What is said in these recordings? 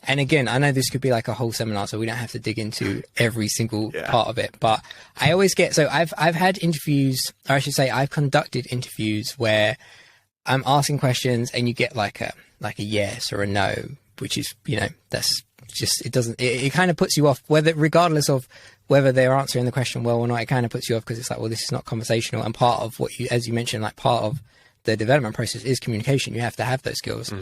And again, I know this could be like a whole seminar, so we don't have to dig into every single part of it. But I always get, so I've had interviews, or I should say I've conducted interviews where I'm asking questions and you get like a yes or a no, which is, you know, that's just, it kind of puts you off, regardless of whether they're answering the question well or not. It kind of puts you off because it's like, well, this is not conversational. And part of what you, as you mentioned, like part of the development process is communication. You have to have those skills.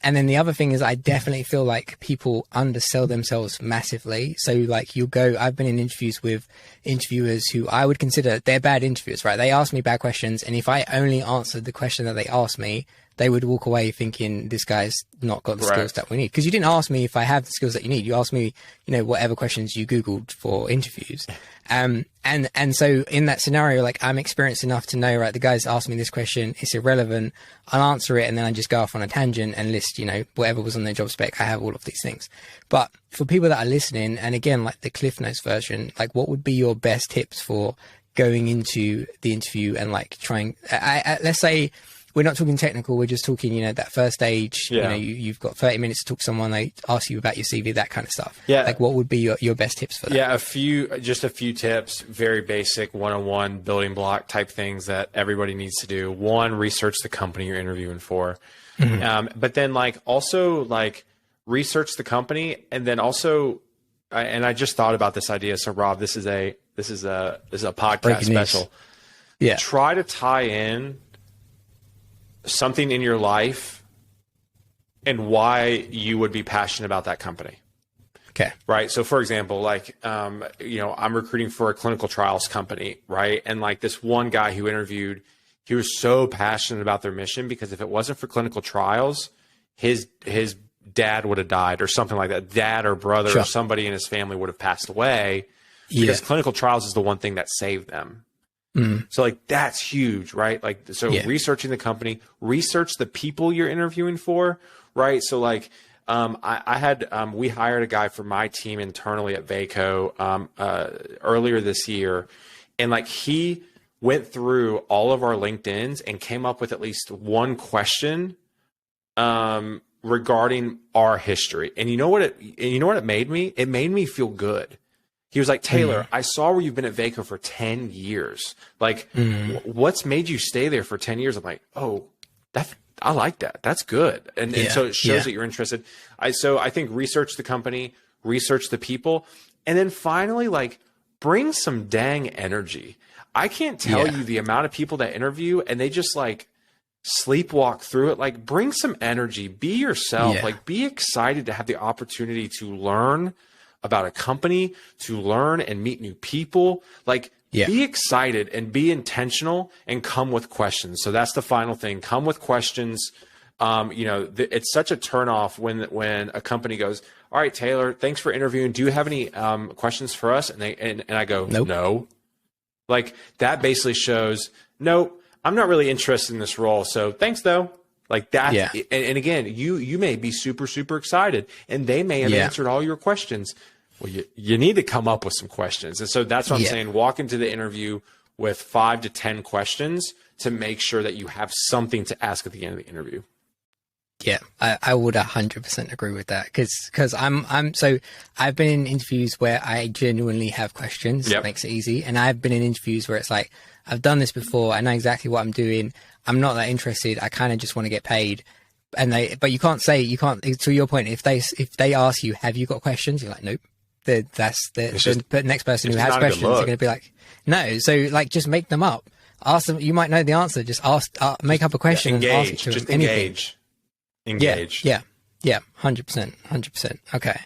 And then the other thing is I definitely feel like people undersell themselves massively. So like I've been in interviews with interviewers who I would consider they're bad interviewers, right? They ask me bad questions. And if I only answered the question that they asked me, they would walk away thinking this guy's not got the skills that we need. Because you didn't ask me if I have the skills that you need. You asked me, you know, whatever questions you Googled for interviews. And so in that scenario, like I'm experienced enough to know, right, the guy's asked me this question, it's irrelevant. I'll answer it. And then I just go off on a tangent and list, you know, whatever was on the job spec. I have all of these things. But for people that are listening, and again, like the Cliff Notes version, like what would be your best tips for going into the interview and like trying, let's say, we're not talking technical. We're just talking, you know, that first stage, you know, you've got 30 minutes to talk to someone. They ask you about your CV, that kind of stuff. Yeah. Like what would be your best tips for that? Yeah. Just a few tips, very basic one-on-one building block type things that everybody needs to do. One, research the company you're interviewing for. But then like also like research the company. And then also, and I just thought about this idea. So Rob, this is a podcast special. Yeah. Try to tie in something in your life and why you would be passionate about that company. Okay. Right. So for example, like, you know, I'm recruiting for a clinical trials company, right? And like this one guy who interviewed, he was so passionate about their mission because if it wasn't for clinical trials, his dad would have died or something like that. Dad or brother or somebody in his family would have passed away because clinical trials is the one thing that saved them. So like, that's huge, right? Like, so researching the company, research the people you're interviewing for, right? So like, we hired a guy for my team internally at Vaco, earlier this year. And like, he went through all of our LinkedIns and came up with at least one question, regarding our history. And you know what it made me? It made me feel good. He was like, Taylor, I saw where you've been at Vaco for 10 years. Like, what's made you stay there for 10 years? I'm like, oh, I like that. That's good. And so it shows that you're interested. So I think research the company, research the people, and then finally, like, bring some dang energy. I can't tell you the amount of people that interview and they just like sleepwalk through it. Like, bring some energy, be yourself, like be excited to have the opportunity to learn about a company, to learn and meet new people. Like, be excited and be intentional and come with questions. So that's the final thing. Come with questions. You know, it's such a turnoff when a company goes, all right, Taylor, thanks for interviewing. Do you have any questions for us? And I go, nope. No. Like, that basically shows, nope, I'm not really interested in this role. So thanks though. Like that. And again, you may be super, super excited and they may have answered all your questions. Well, you need to come up with some questions. And so that's what I'm saying. Walk into the interview with 5 to 10 questions to make sure that you have something to ask at the end of the interview. Yeah, I would 100% agree with that. Cause I've been in interviews where I genuinely have questions. That makes it easy. And I've been in interviews where it's like, I've done this before. I know exactly what I'm doing. I'm not that interested. I kind of just want to get paid. But you can't, to your point, if they ask you, have you got questions? You're like, nope. The next person who has questions are going to be like, no. So like, just make them up. Ask them. You might know the answer. Just make up a question and ask it to them. Engage. Yeah. 100%. Okay.